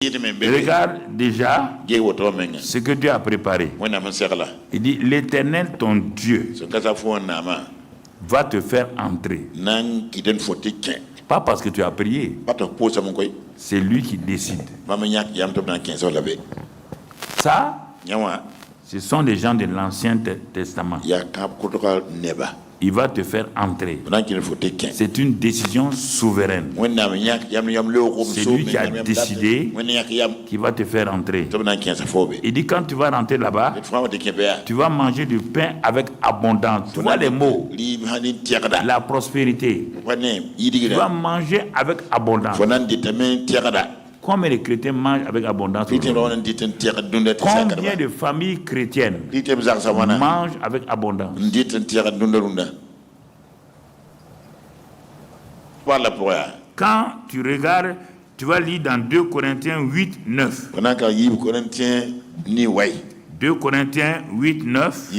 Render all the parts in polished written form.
Regarde déjà ce que Dieu a préparé. Il dit, l'Éternel, ton Dieu, va te faire entrer. Pas parce que tu as prié. C'est lui qui décide. Ça, ce sont des gens de l'Ancien Testament. Il va te faire entrer. C'est une décision souveraine. C'est lui qui a décidé qu'il va te faire entrer. Il dit quand tu vas rentrer là-bas, tu vas manger du pain avec abondance. Tu vois les mots. La prospérité. Tu vas manger avec abondance. Combien de chrétiens mangent avec abondance? Combien de familles chrétiennes mangent avec abondance? Quand tu regardes, tu vas lire dans 2 Corinthiens 8, 9. 2 Corinthiens 8, 9.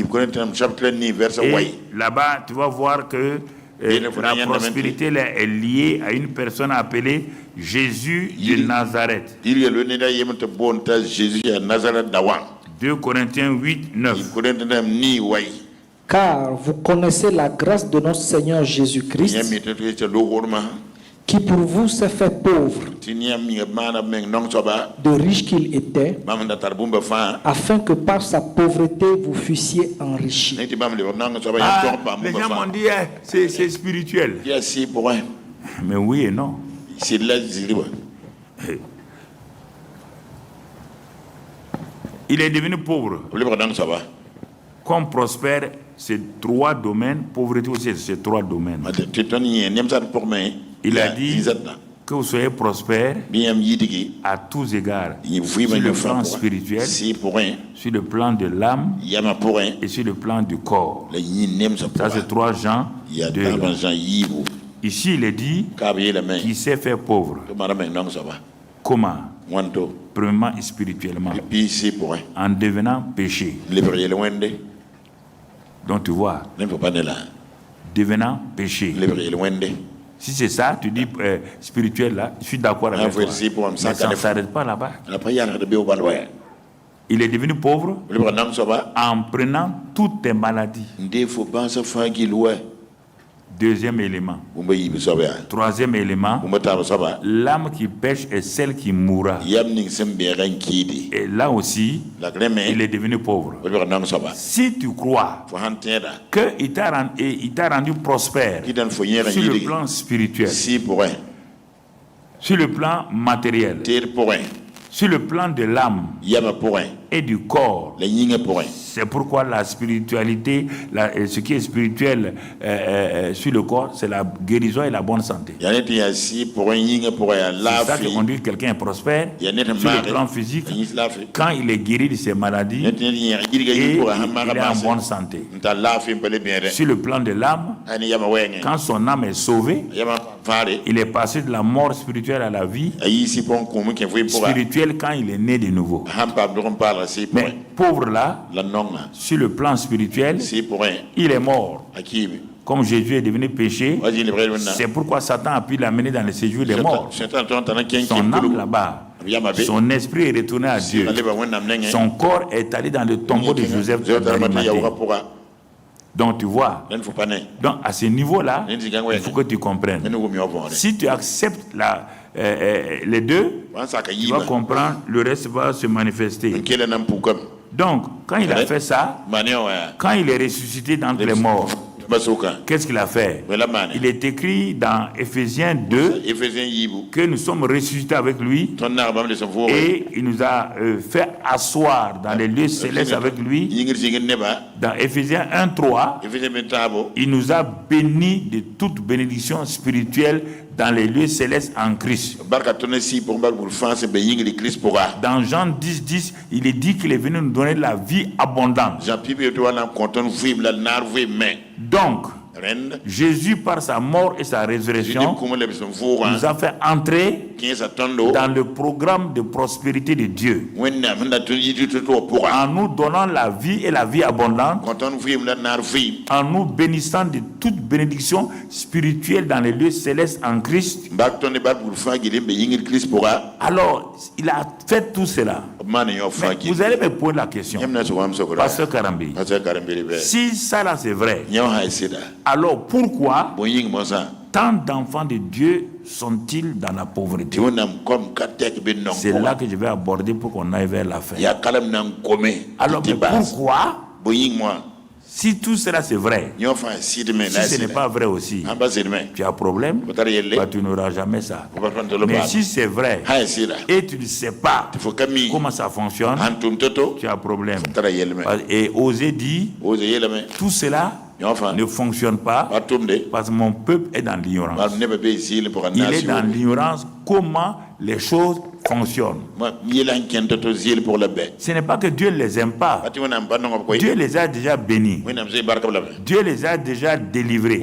Et là-bas, tu vas voir que la prospérité là, est liée à une personne appelée Jésus de Nazareth. 2 Corinthiens 8, 9. Car vous connaissez la grâce de notre Seigneur Jésus-Christ, qui pour vous s'est fait pauvre, de riche qu'il était, afin que par sa pauvreté vous fussiez enrichis. Les gens m'ont dit, c'est spirituel. Mais oui et non. Il est devenu pauvre. Comme prospère, c'est 3 domaines. Pauvreté aussi, c'est 3 domaines. Il a dit que vous soyez prospère à tous égards, sur le plan spirituel, sur le plan de l'âme et sur le plan du corps. Ça, c'est 3 Jean 2. Ici, il est dit qu'il s'est fait pauvre. Comment? Premièrement, spirituellement, en devenant péché. Donc tu vois, devenant péché. Si c'est ça, tu dis spirituel là, je suis d'accord avec toi. Mais ça ne s'arrête pas là-bas. Il est devenu pauvre en prenant toutes tes maladies. Deuxième élément. Troisième élément, l'âme qui pêche est celle qui mourra. Et là aussi, il est devenu pauvre. Si tu crois qu'il t'a rendu prospère sur le plan spirituel, sur le plan matériel, sur le plan de l'âme et du corps, c'est pourquoi la spiritualité, ce qui est spirituel sur le corps, c'est la guérison et la bonne santé. C'est ça qu'on dit que quelqu'un est prospère sur le plan physique quand il est guéri de ses maladies et il est en bonne santé. Sur le plan de l'âme, quand son âme est sauvée, il est passé de la mort spirituelle à la vie spirituelle quand il est né de nouveau. Mais pauvre là, sur le plan spirituel, il est mort. Comme Jésus est devenu péché, c'est pourquoi Satan a pu l'amener dans le séjour des morts. Son âme là-bas, son esprit est retourné à Dieu. Son corps est allé dans le tombeau de Joseph d'Arimathée. Donc tu vois, donc à ce niveau-là, il faut que tu comprennes. Si tu acceptes les deux, tu vas comprendre, le reste va se manifester. Donc, quand il a fait ça, quand il est ressuscité d'entre les morts, qu'est-ce qu'il a fait? Il est écrit dans Éphésiens 2 que nous sommes ressuscités avec lui et il nous a fait asseoir dans les lieux célestes avec lui. Dans Éphésiens 1:3, il nous a bénis de toute bénédiction spirituelle dans les lieux célestes en Christ. Dans Jean 10:10, il est dit qu'il est venu nous donner la vie abondante. Donc, Jésus, par sa mort et sa résurrection, nous a fait entrer dans le programme de prospérité de Dieu, en nous donnant la vie et la vie abondante, en nous bénissant de toute bénédiction spirituelle dans les lieux célestes en Christ. Alors, il a fait tout cela. Mais vous allez me poser la question, Pasteur Karambi, si ça là c'est vrai, alors pourquoi tant d'enfants de Dieu sont-ils dans la pauvreté? C'est là que je vais aborder pour qu'on aille vers la fin. Alors mais pourquoi, si tout cela c'est vrai, si ce n'est pas vrai aussi, tu as un problème, tu n'auras jamais ça. Mais si c'est vrai et tu ne sais pas comment ça fonctionne, tu as un problème. Et Osée dit, tout cela ne fonctionne pas parce que mon peuple est dans l'ignorance. Il est dans l'ignorance comment les choses fonctionnent. Ce n'est pas que Dieu ne les aime pas. Dieu les a déjà bénis. Dieu les a déjà délivrés.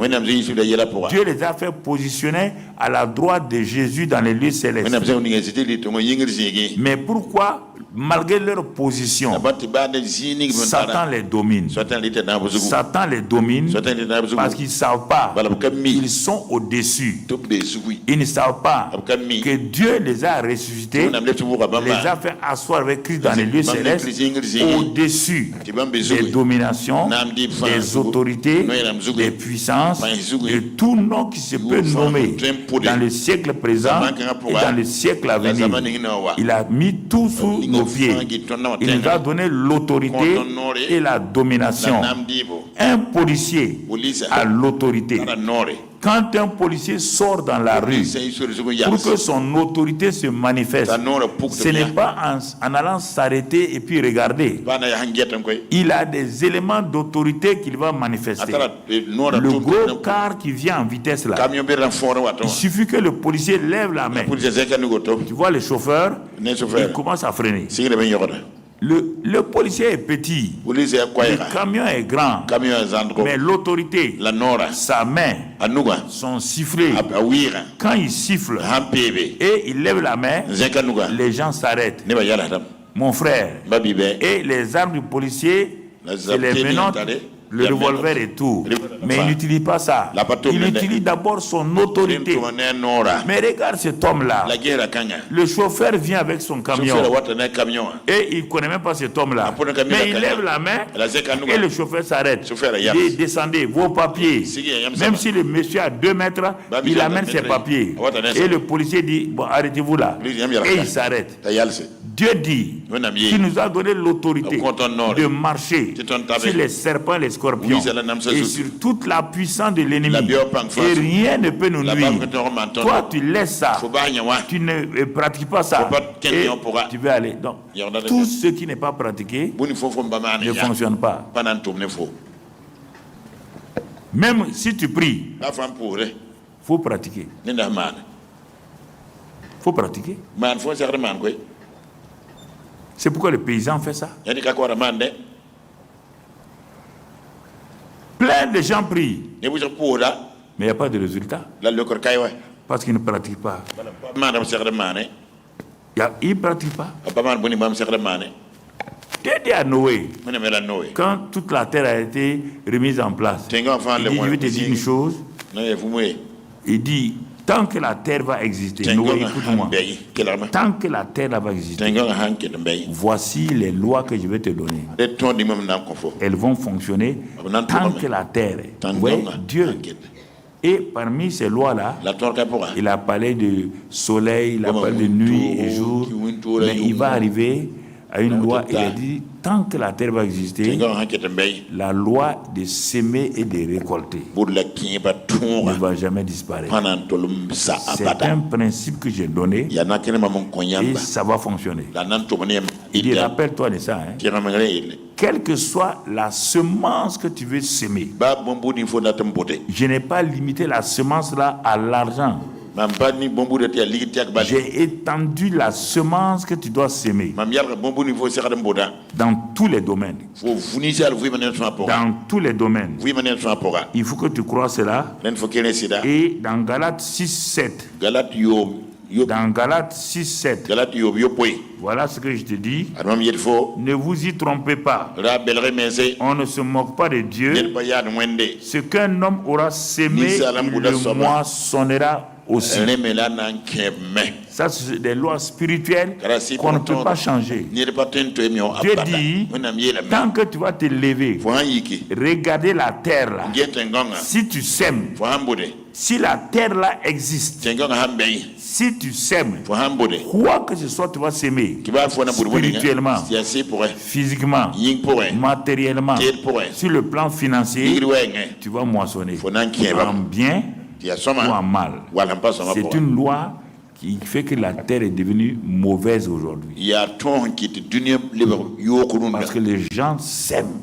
Dieu les a fait positionner à la droite de Jésus dans les lieux célestes. Mais pourquoi, malgré leur position, Satan les domine? Satan les domine parce qu'ils ne savent pas qu'ils sont au-dessus. Ils ne savent pas que Dieu les a ressuscités, les a fait asseoir avec Christ dans les lieux célestes, au-dessus des dominations, des autorités, des puissances, de tout nom qui se peut nommer dans le siècle présent et dans le siècle à venir. Il a mis tout sous nos pieds. Il nous a donné l'autorité et la domination. Un policier a l'autorité. Quand un policier sort dans la rue pour que son autorité se manifeste, ce n'est pas en allant s'arrêter et puis regarder. Il a des éléments d'autorité qu'il va manifester. Le gros car qui vient en vitesse là, il suffit que le policier lève la main. Tu vois le chauffeur, il commence à freiner. Le policier est petit, le camion est grand, mais l'autorité, sa main, son sifflet, quand il siffle et il lève la main, les gens s'arrêtent. Mon frère, et les armes du policier, c'est les menottes, le revolver et tout. Mais il n'utilise pas ça. Il utilise d'abord son autorité. Mais regarde cet homme-là. Le chauffeur vient avec son camion. Et il ne connaît même pas cet homme-là. Mais il lève la main et le chauffeur s'arrête. Il dit, descendez, vos papiers. Même si le monsieur a 2 mètres, il amène ses papiers. Et le policier dit, bon, arrêtez-vous là. Et il s'arrête. Dieu dit qu'il nous a donné l'autorité de marcher sur les serpents, les scorpions et sur toute la puissance de l'ennemi. Et rien ne peut nous nuire. Toi, tu laisses ça. Tu ne pratiques pas ça. Et tu veux aller. Donc, tout ce qui n'est pas pratiqué ne fonctionne pas. Même si tu pries, il faut pratiquer. Il faut pratiquer. C'est pourquoi le paysan fait ça. Plein de gens prient, mais il n'y a pas de résultat. Parce qu'ils ne pratiquent pas. Ils ne pratiquent pas. Dieu dit à Noé, quand toute la terre a été remise en place, il dit, je vais te dire une chose. Il dit, tant que la terre va exister, Noé, écoute-moi, tant que la terre va exister, voici les lois que je vais te donner. Elles vont fonctionner tant que la terre est. Oui, Dieu. Et parmi ces lois-là, il a parlé de soleil, il a parlé de nuit et jour, mais il va arriver à une loi, il a dit, tant que la terre va exister, la loi de s'aimer et de récolter ne va jamais disparaître. C'est un principe que j'ai donné et ça va fonctionner. Il dit, rappelle-toi de ça, hein. Quelle que soit la semence que tu veux semer, je n'ai pas limité la semence là à l'argent. J'ai étendu la semence que tu dois semer dans tous les domaines. Dans tous les domaines. Il faut que tu crois cela. Et dans Galates 6:7. Dans Galates 6:7. Voilà ce que je te dis. Ne vous y trompez pas. On ne se moque pas de Dieu. Ce qu'un homme aura sémé, il le moissonnera aussi. Ça, c'est des lois spirituelles qu'on ne peut pas changer. Dieu dit, tant que tu vas te lever, regarder la terre là. Si tu sèmes, si la terre là existe, si tu sèmes, quoi que ce soit, tu vas s'aimer spirituellement, physiquement, matériellement, sur le plan financier, tu vas moissonner en bien ou en mal. C'est une loi qui fait que la terre est devenue mauvaise aujourd'hui. Parce que les gens s'aiment.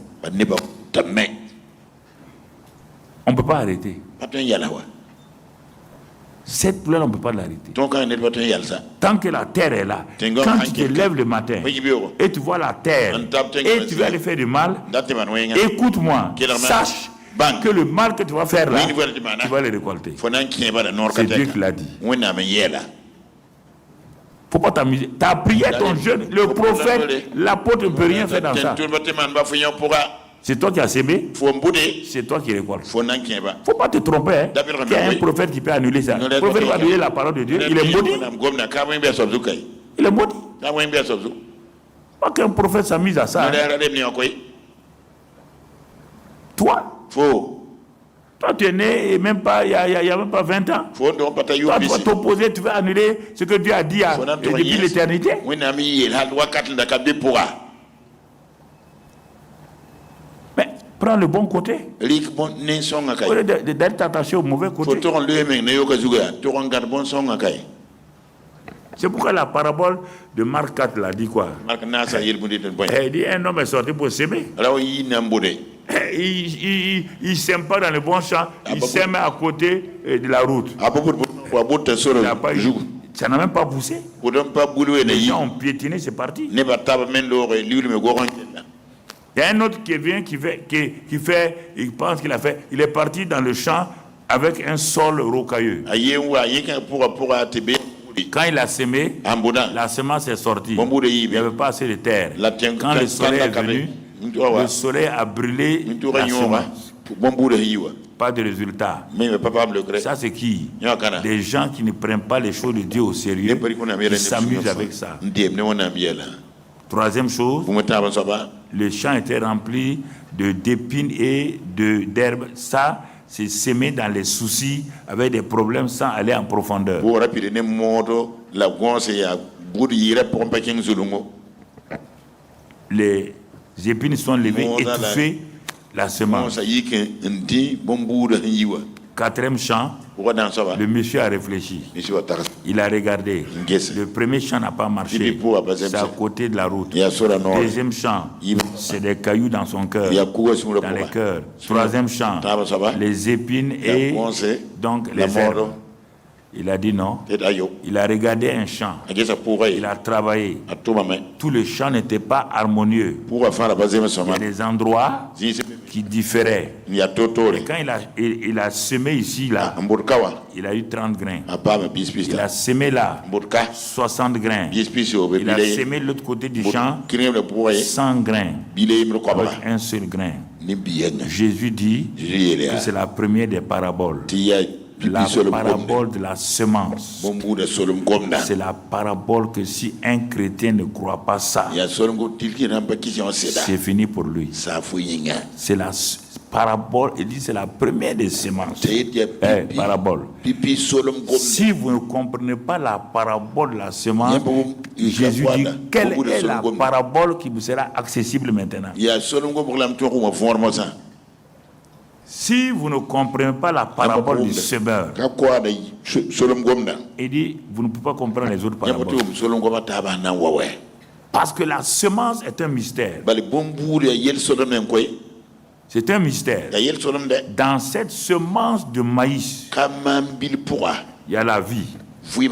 On ne peut pas arrêter. Cette loi, on ne peut pas l'arrêter. Tant que la terre est là, quand tu te lèves le matin et tu vois la terre et tu vas aller faire du mal, écoute-moi, sache que le mal que tu vas faire là, tu vas le récolter. C'est Dieu qui l'a dit. Faut pas t'amuser. Tu as prié ton jeûne, le prophète, l'apôtre ne peut rien faire dans ça. C'est toi qui as sémé, c'est toi qui récoltes. Faut pas te tromper. Hein. Il y a un prophète qui peut annuler ça. Le prophète va annuler la parole de Dieu. Il est maudit. Il est maudit. Pas qu'un prophète s'amuse à ça. Hein. Toi, tu es né et même pas, il y a même pas 20 ans. Toi, tu vas t'opposer, tu vas annuler ce que Dieu a dit depuis l'éternité. Mais prends le bon côté. Au lieu d'être attaché au mauvais côté. C'est pourquoi la parabole de Marc 4 l'a dit quoi? Il dit un homme est sorti pour s'aimer. Il sème pas dans le bon champ, il sème à côté de la route. Ça n'a même pas poussé. Les gens ont piétiné, c'est parti. Il y a un autre qui vient, il pense qu'il a fait, il est parti dans le champ avec un sol rocailleux. Quand il a sémé, la semence est sortie. Il n'y avait pas assez de terre. Quand le soleil est venu, le soleil a brûlé la semence. Pas de résultat. Ça, c'est qui? Des gens qui ne prennent pas les choses de Dieu au sérieux. Ils s'amusent avec ça. Troisième chose, le champ était rempli d'épines et d'herbes. Ça, c'est s'aimer dans les soucis avec des problèmes sans aller en profondeur. Les épines sont levées, étouffées la semence. Quatrième champ, le monsieur a réfléchi. Il a regardé. Le premier champ n'a pas marché. C'est à côté de la route. Deuxième champ, c'est des cailloux dans son cœur, dans les cœurs. Troisième champ, les épines et donc les herbes. Il a dit non. Il a regardé un champ. Il a travaillé. Tout le champ n'était pas harmonieux. Il y a des endroits qui différaient. Et quand il a semé ici, là, il a eu 30 grains. Il a semé là, 60 grains. Il a semé de l'autre côté du champ, 100 grains, avec un seul grain. Jésus dit que c'est la première des paraboles. La parabole de la semence. C'est la parabole que si un chrétien ne croit pas ça, c'est fini pour lui. C'est la parabole, il dit c'est la première des semences. Parabole. Si vous ne comprenez pas la parabole de la semence, Jésus dit quelle est la parabole qui vous sera accessible maintenant. Si vous ne comprenez pas la parabole du semeur, il dit, vous ne pouvez pas comprendre les autres paraboles. Parce que la semence est un mystère. C'est un mystère. Dans cette semence de maïs, Il y a la vie. Il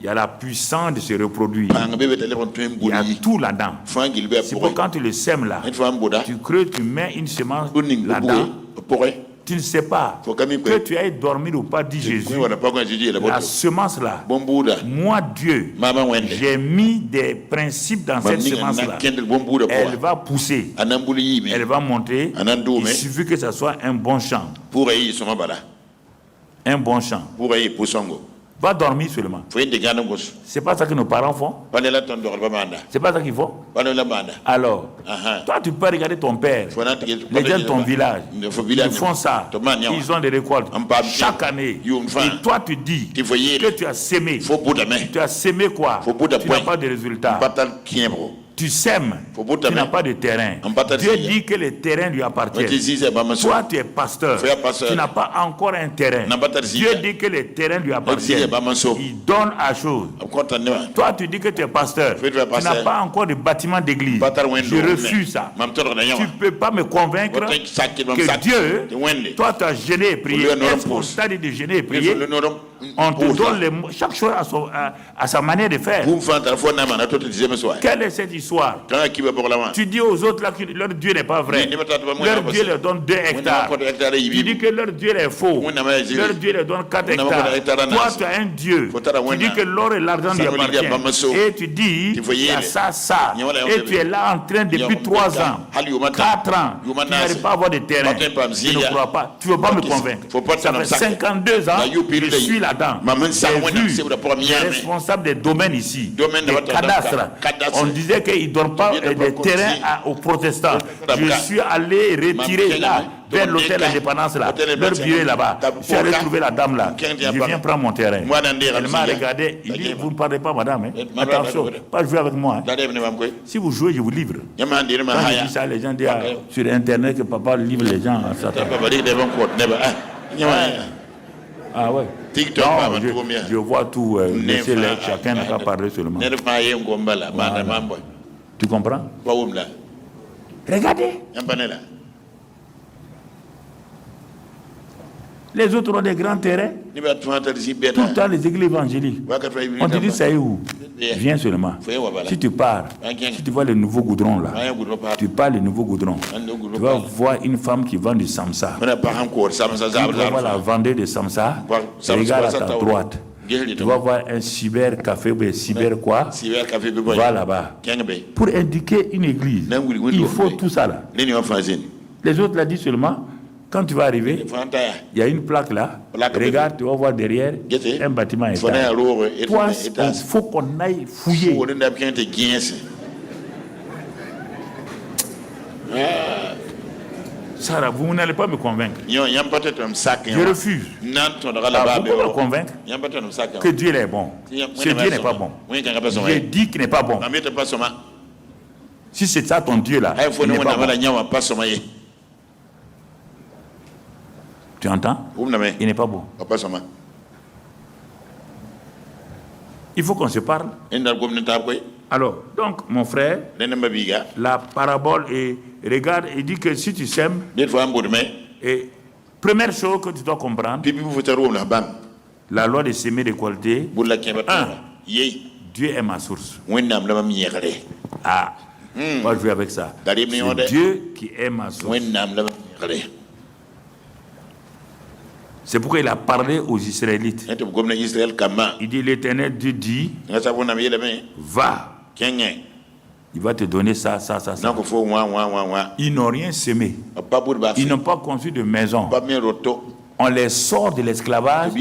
y a la puissance de se reproduire. Il y a tout là-dedans. C'est pour quand tu le sèmes là, tu creux, tu mets une semence là-dedans. Tu ne sais pas que tu ailles dormir ou pas, dit Jésus. La semence là, moi Dieu, j'ai mis des principes dans cette semence là. Elle va pousser, elle va monter. Il suffit que ça soit un bon champ. Un bon champ. Va dormir seulement. C'est pas ça que nos parents font. C'est pas ça qu'ils font. Alors, toi tu peux regarder ton père, les gens de ton village, ils font ça. Ils ont des récoltes chaque année. Et toi tu dis que tu as sémé. Tu as sémé quoi? Tu n'as pas de résultat. Tu sèmes, tu n'as pas de terrain. Dieu dit que le terrain lui appartient. Toi, tu es pasteur, tu n'as pas encore un terrain. Dieu dit que le terrain lui appartient. Il donne à chose. Toi, tu dis que tu es pasteur, tu n'as pas encore de bâtiment d'église. Je refuse ça. Tu ne peux pas me convaincre que Dieu, toi, tu as gêné et prié. Est-ce qu'on t'a dit de gêner et prier? On te donne chaque chose à sa manière de faire. Quelle est cette histoire? Tu dis aux autres là que leur Dieu n'est pas vrai. Leur Dieu leur donne 2 hectares. Tu dis que leur Dieu est faux. Leur Dieu leur donne 4 hectares. Toi, tu as un Dieu. Tu dis que l'or et l'argent lui appartiennent. Et tu dis, il y a ça. Et tu es là en train depuis 3 ans, 4 ans. Tu n'arrives pas à avoir de terrain. Je ne crois pas. Tu ne veux pas me convaincre. Ça fait 52 ans que je suis là-dedans. J'ai vu les responsables des domaines ici, des cadastres. On disait qu'ils ne donnent pas des terrains aux protestants. Je suis allé retirer là, vers l'hôtel Indépendance là, leur bureau là-bas. Je suis allé trouver la dame là. Je viens prendre mon terrain. Elle m'a regardé. Il dit, vous ne parlez pas, madame. Attention, pas jouer avec moi. Si vous jouez, je vous livre. Quand je dis ça, les gens disent sur Internet que papa livre les gens à Satan. Ah ouais. Non, je vois tout. Laissez-les, chacun n'a qu'à parler seulement. Voilà. Tu comprends? Regardez. Les autres ont des grands terrains. Tout le temps, les églises évangéliques. On te dit, ça est où? Viens seulement. Si tu pars, si tu vois le nouveau goudron là, tu pars le nouveau goudron. Tu vas voir une femme qui vend du samsa. Tu vas voir la vendeuse de samsa. Regarde à ta droite. Tu vas voir un cybercafé, cyber quoi? Va là-bas. Pour indiquer une église, il faut tout ça là. Les autres l'ont dit seulement. Quand tu vas arriver, il y a une plaque là. Regarde, tu vas voir derrière un bâtiment étage. Toi, il faut qu'on aille fouiller. Sarah, vous n'allez pas me convaincre. Je refuse. Vous pouvez me convaincre que Dieu est bon. Ce Dieu n'est pas bon. Je dis qu'il n'est pas bon. Si c'est ça ton Dieu là, il n'est pas bon. Tu entends? Il n'est pas bon. Il faut qu'on se parle. Alors, donc, mon frère, la parabole est, regarde, il dit que si tu sèmes, et première chose que tu dois comprendre, la loi de semer récolter, Dieu est ma source. Ah, moi je vais avec ça. C'est Dieu qui est ma source. C'est pourquoi il a parlé aux Israélites. Il dit, l'Éternel Dieu dit, va. Il va te donner ça. Ils n'ont rien semé. Ils n'ont pas construit de maison. On les sort de l'esclavage.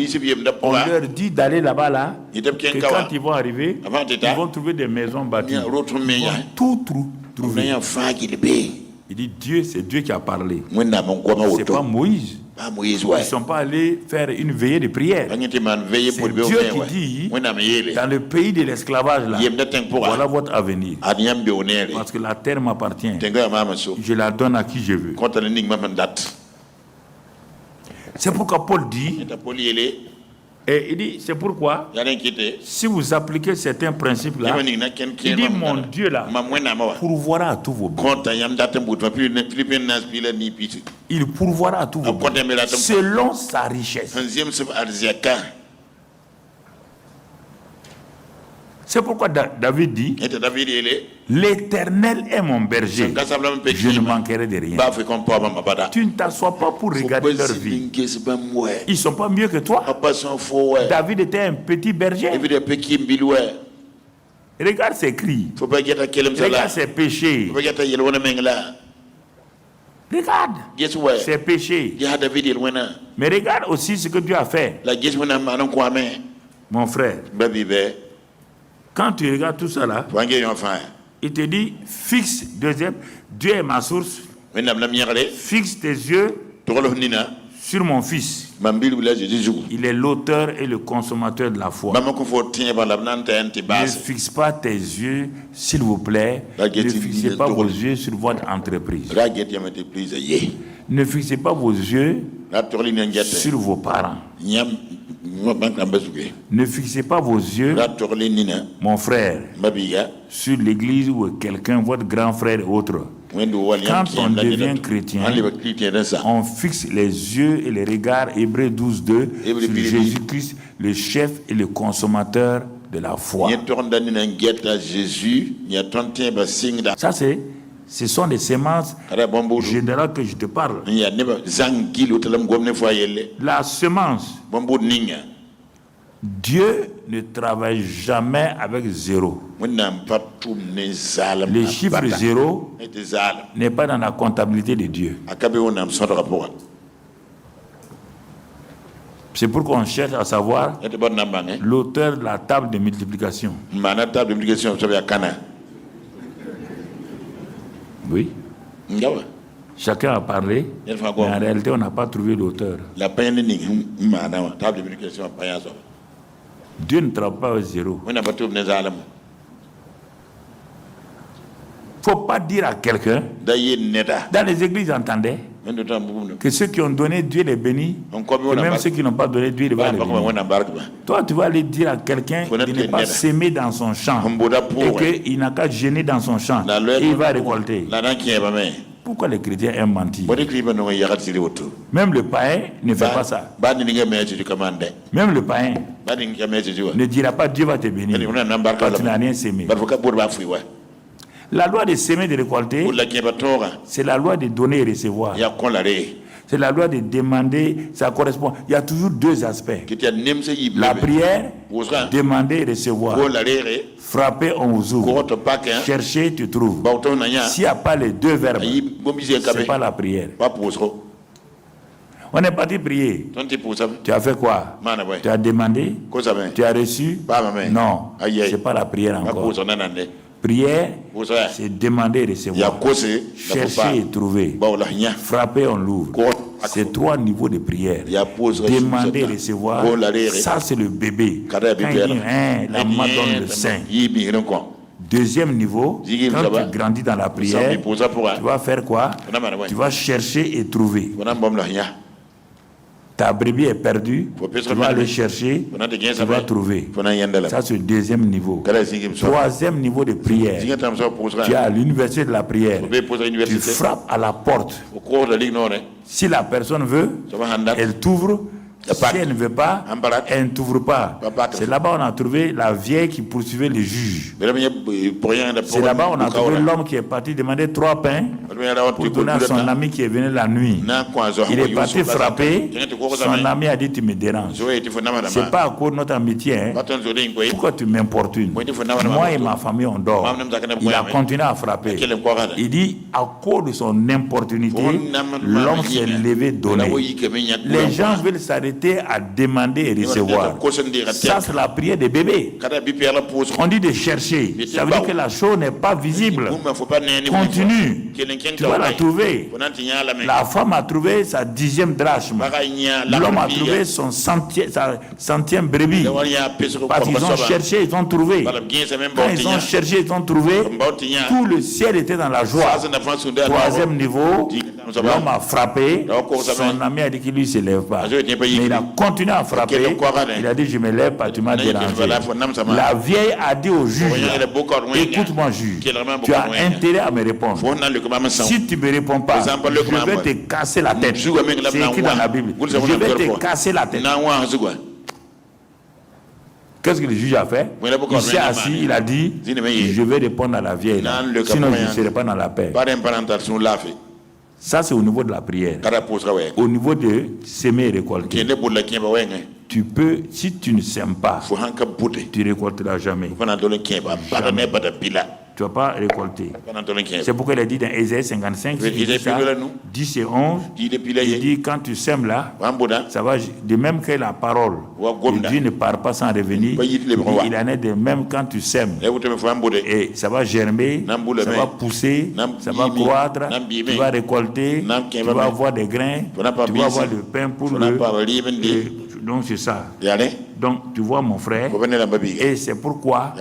On leur dit d'aller là-bas, là, que quand ils vont arriver, ils vont trouver des maisons bâties. Ils vont tout trouver. Il dit, Dieu, c'est Dieu qui a parlé. C'est pas Moïse. Ils ne sont pas allés faire une veillée de prière. C'est Dieu qui dit, dans le pays de l'esclavage, là, voilà votre avenir. Parce que la terre m'appartient. Je la donne à qui je veux. C'est pourquoi Paul dit, et il dit, c'est pourquoi, si vous appliquez certains principes là, il dit, mon Dieu là, pourvoira à tous vos biens. Il pourvoira à tous vos biens, selon sa richesse. C'est pourquoi David dit, l'Éternel est mon berger, je ne manquerai de rien. Tu ne t'assois pas pour regarder leur vie. Ils ne sont pas mieux que toi. David était un petit berger. Regarde ses cris. Regarde ses péchés. Regarde ses péchés. Mais regarde aussi ce que Dieu a fait. Mon frère, quand tu regardes tout ça là, il te dit, fixe, deuxième, Dieu est ma source. Fixe tes yeux sur mon fils. Il est l'auteur et le consommateur de la foi. Ne fixe pas tes yeux, s'il vous plaît. Ne fixez pas vos yeux sur votre entreprise. Ne fixez pas vos yeux sur vos parents. Ne fixez pas vos yeux, mon frère, sur l'église ou quelqu'un, votre grand frère ou autre. Quand on devient chrétien, on fixe les yeux et les regards, Hébreux 12:2, sur Jésus-Christ, le chef et le consommateur de la foi. Ça, ce sont des semences générales que je te parle. La semence, Dieu ne travaille jamais avec zéro. Le chiffre zéro n'est pas dans la comptabilité de Dieu. C'est pourquoi on cherche à savoir l'auteur de la table de multiplication. Oui. Chacun a parlé, mais en réalité, on n'a pas trouvé l'auteur. Dieu ne travaille pas au zéro. Il ne faut pas dire à quelqu'un, dans les églises, entendez, que ceux qui ont donné, Dieu les bénit, et même ceux qui n'ont pas donné, Dieu les va les bénir. Toi, tu vas aller dire à quelqu'un de ne pas s'aimer dans son champ, et qu'il n'a qu'à gêner dans son champ, et il va récolter. Pourquoi les chrétiens aiment mentir? Même le païen ne fait pas ça. Même le païen ne dira pas Dieu va te bénir quand tu n'as rien sémé. La loi de s'aimer et de récolter, c'est la loi de donner et recevoir. C'est la loi de demander, ça correspond. Il y a toujours deux aspects. La prière, demander et recevoir. Frapper, on vous ouvre. Chercher, tu trouves. S'il n'y a pas les deux verbes, ce n'est pas la prière. On est parti prier. Tu as fait quoi? Tu as demandé? Tu as reçu? Non, ce n'est pas la prière encore. Prière, c'est demander et recevoir. Chercher et trouver. Frapper, on l'ouvre. C'est trois niveaux de prière. Demander et recevoir, ça c'est le bébé. Quand il dit, la main donne le sein. Deuxième niveau, quand tu grandis dans la prière, tu vas faire quoi? Tu vas chercher et trouver. Ta brebis est perdue, tu vas aller chercher, tu vas trouver. Ça, c'est le deuxième niveau. Troisième niveau de prière. Tu es à l'université de la prière. Tu frappes à la porte. Si la personne veut, elle t'ouvre. Si elle ne veut pas, elle ne t'ouvre pas. C'est là-bas on a trouvé la vieille qui poursuivait les juges. C'est là-bas on a trouvé l'homme qui est parti demander 3 pains pour donner à son ami qui est venu la nuit. Il est parti frapper. Son ami a dit tu me déranges. C'est pas à cause de notre amitié. Pourquoi tu m'importunes? Moi et ma famille on dort. Il a continué à frapper. Il dit à cause de son importunité, l'homme s'est levé donné. Les gens veulent s'arrêter à demander et recevoir. Ça, c'est la prière des bébés. On dit de chercher. Ça veut dire que la chose n'est pas visible. Continue. Tu vas la trouver. La femme a trouvé sa 10e drachme. L'homme a trouvé sa 100e brebis. Parce qu'ils ont cherché, ils ont trouvé. Quand ils ont cherché, ils ont trouvé. Tout le ciel était dans la joie. Troisième niveau, l'homme a frappé. Son ami a dit qu'il ne se lève pas. Mais il a continué à frapper. Il a dit je me lève pas, tu m'as dérangé. La vieille a dit au juge, écoute-moi juge, tu as intérêt à me répondre. Si tu ne me réponds pas, je vais te casser la tête. C'est écrit dans la Bible. Je vais te casser la tête. Qu'est-ce que le juge a fait? Il s'est assis, il a dit, je vais répondre à la vieille, là. Sinon je ne serai pas dans la paix. Ça, c'est au niveau de la prière. Au niveau de s'aimer et récolter. Tu peux, si tu ne sèmes pas, tu ne récolteras jamais. Tu ne vas pas récolter. C'est pourquoi il a dit dans Ésaïe 55, 10 et 11, il dit quand tu sèmes là, ça va, de même que la parole de Dieu ne part pas sans revenir, il en est de même quand tu sèmes. Et ça va germer, ça va pousser, ça va croître, tu vas récolter, tu vas avoir des grains, tu vas avoir le pain pour donc c'est ça. Donc tu vois mon frère, et c'est pourquoi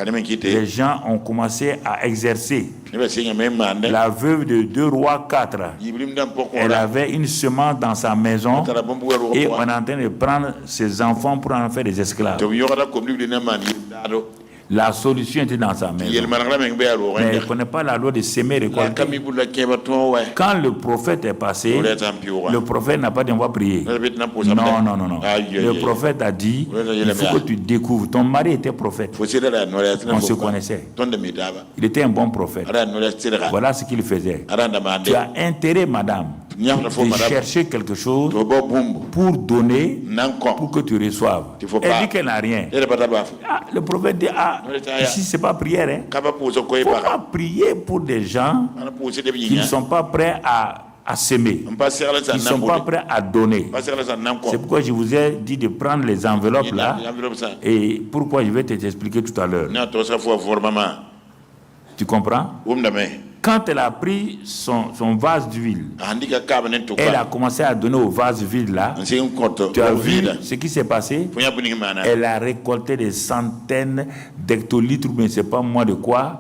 les gens ont commencé à exercer. La veuve de 2 Rois 4, elle avait une semence dans sa maison et on est en train de prendre ses enfants pour en faire des esclaves. La solution était dans sa maison. Mais il ne connaît pas la loi de s'aimer et récolter. Quand le prophète est passé, le prophète n'a pas dit on va prier. Non, non, non, non. Le prophète a dit, il faut que tu découvres. Ton mari était prophète. On se connaissait. Il était un bon prophète. Voilà ce qu'il faisait. Tu as intérêt, madame, de chercher quelque chose pour donner, pour que tu reçoives. Elle dit qu'elle n'a rien. Le prophète dit, ici c'est pas prière. Il ne faut pas prier pour des gens qui ne sont pas prêts à s'aimer. Ils ne sont pas prêts à donner. C'est pourquoi je vous ai dit de prendre les enveloppes là. Et pourquoi je vais t'expliquer tout à l'heure. Tu comprends? Quand elle a pris son vase d'huile, elle a commencé à donner au vase vide là. Tu as vu ce qui s'est passé? Elle a récolté des centaines d'hectolitres, mais c'est pas moi de quoi.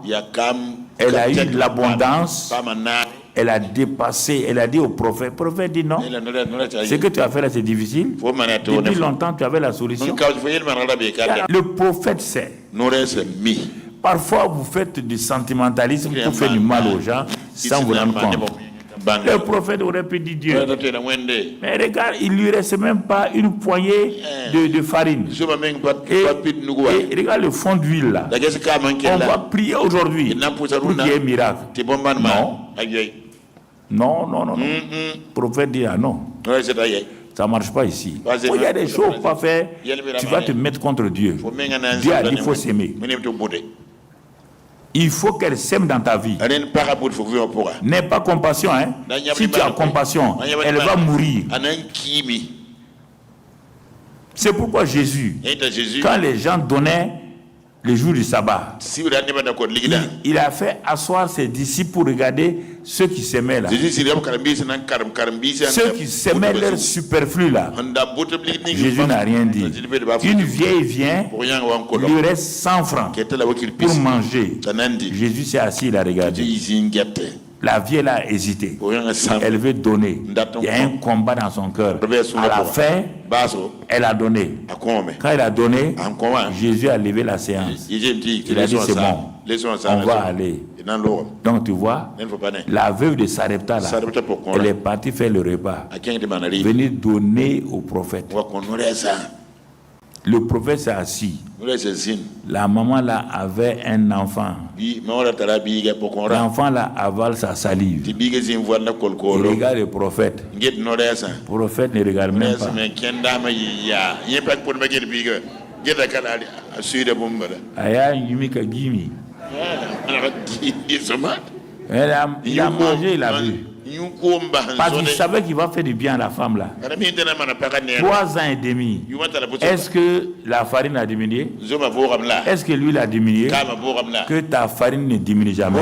Elle a eu de l'abondance. Elle a dépassé, elle a dit au prophète. Le prophète dit non. Ce que tu as fait là, c'est difficile. Depuis longtemps, tu avais la solution. Le prophète sait. Parfois, vous faites du sentimentalisme pour faire du mal aux gens sans vous rendre compte. Le prophète aurait pu dire Dieu. Mais regarde, il ne lui reste même pas une poignée de farine. Et regarde le fond d'huile là. On va prier aujourd'hui pour qu'il y ait un miracle. Non. Non. Le prophète dit non. Ça ne marche pas ici. Il y a des choses pas faire. Tu vas te mettre contre Dieu. Dieu a dit qu'il faut s'aimer. Il faut qu'elle s'aime dans ta vie. N'aie pas compassion. Hein? Si tu as compassion, elle va mourir. C'est pourquoi Jésus, quand les gens donnaient le jour du sabbat, il a fait asseoir ses disciples pour regarder ceux qui s'aimaient là. Ceux qui s'aimaient leur superflu là. Jésus n'a rien dit. Une vieille vient, il lui reste 100 francs pour manger. Jésus s'est assis, il a regardé. La vieille a hésité. Elle veut donner. Il y a un combat dans son cœur. À la fin, elle a donné. Quand elle a donné, Jésus a levé la séance. Il a dit c'est bon, on va aller. Donc tu vois, la veuve de Sarepta là, elle est partie faire le repas. Venir donner au prophète. Le prophète s'est assis. La maman là avait un enfant. L'enfant là avale sa salive. Il regarde le prophète. Le prophète ne regarde même pas. Aya Yumika Gimi. Il a mangé, il a vu. Parce qu'il savait qu'il va faire du bien à la femme là. 3 ans et demi. Est-ce que la farine a diminué? Est-ce que l'huile a diminué? Que ta farine ne diminue jamais.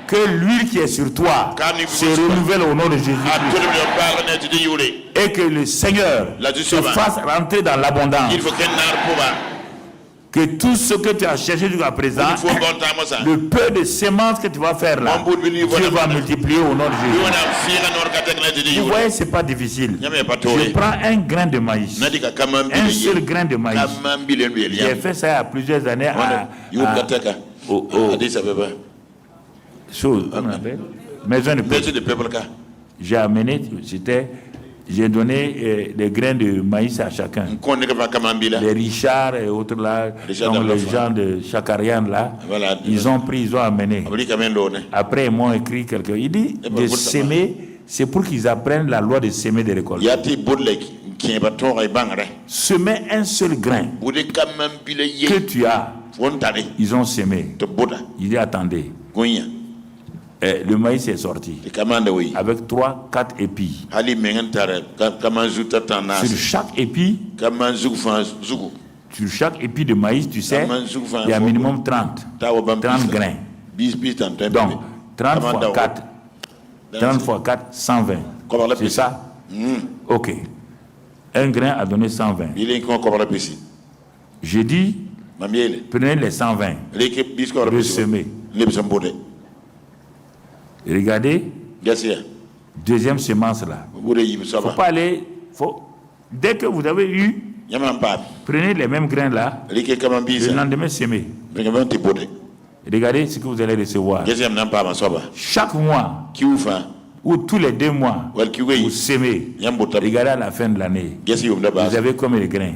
Que l'huile qui est sur toi se renouvelle au nom de Jésus. Et que le Seigneur te fasse rentrer dans l'abondance. Que tout ce que tu as cherché jusqu'à présent, le peu de semences que tu vas faire là, Dieu va multiplier au nom de Jésus. Vous voyez, ce n'est pas difficile. Je prends un grain de maïs, un seul grain de maïs. J'ai fait ça il y a plusieurs années maison de peuple. J'ai amené, c'était J'ai donné des grains de maïs à chacun. Les Richards et autres là, donc les gens de Chakarian là, ils ont pris, ils ont amené. Après, ils m'ont écrit quelqu'un. Il dit de s'aimer, c'est pour qu'ils apprennent la loi de s'aimer de récolter. Semer un seul grain que tu as, ils ont semé. Il dit attendez. Le maïs est sorti avec 3-4 épis. Sur chaque épi, de maïs, tu sais, il y a minimum 30 grains. Donc, 30 fois 4, 30 fois 4, 120. C'est ça? Ok. Un grain a donné 120. J'ai dit, prenez les 120, le semer. Regardez, deuxième semence là. Faut pas aller. Dès que vous avez eu, prenez les mêmes grains là. Le lendemain, semez. Regardez ce que vous allez recevoir. Chaque mois, ou tous les 2 mois, vous semez. Regardez à la fin de l'année. Vous avez combien de grains?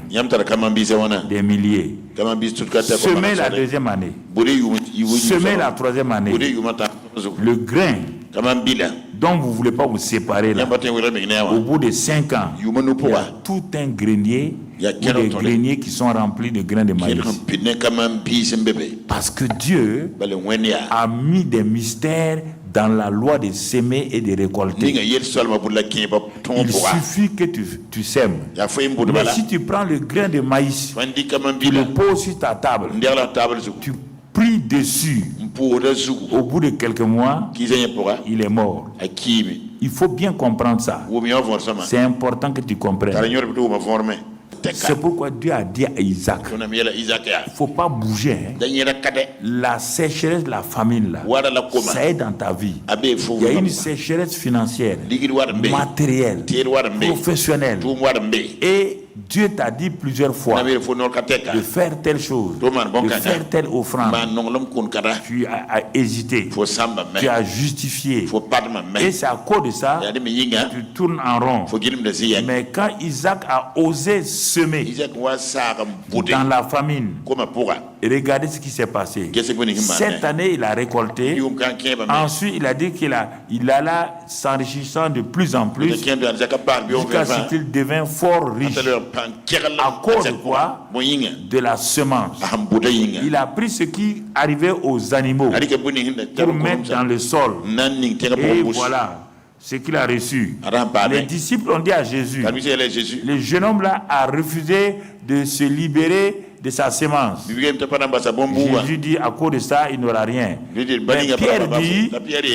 Des milliers. Semez la deuxième année. Semez la troisième année. Le grain dont vous ne voulez pas vous séparer là, au bout de 5 ans, il y a tout un grenier ou des greniers qui sont remplis de grains de maïs. Parce que Dieu a mis des mystères dans la loi de s'aimer et de récolter. Il suffit que tu sèmes. Mais si tu prends le grain de maïs, tu le poses sur ta table, tu pries dessus, au bout de quelques mois, il est mort. Il faut bien comprendre ça. C'est important que tu comprennes. C'est pourquoi Dieu a dit à Isaac, il ne faut pas bouger. La sécheresse, la famine, là, ça est dans ta vie. Il y a une sécheresse financière, matérielle, professionnelle. Et Dieu t'a dit plusieurs fois de faire telle chose, de faire telle offrande. Tu as hésité, tu as justifié. Et c'est à cause de ça que tu tournes en rond. Mais quand Isaac a osé semer dans la famine, regardez ce qui s'est passé. Cette année, il a récolté. Ensuite, il a dit qu'il alla s'enrichissant de plus en plus jusqu'à ce qu'il devint fort riche. À cause de quoi? De la semence. Il a pris ce qui arrivait aux animaux pour mettre dans le sol. Et voilà ce qu'il a reçu. Les disciples ont dit à Jésus, le jeune homme là a refusé de se libérer de sa semence. Jésus dit, à cause de ça, il n'aura rien. Mais Pierre dit,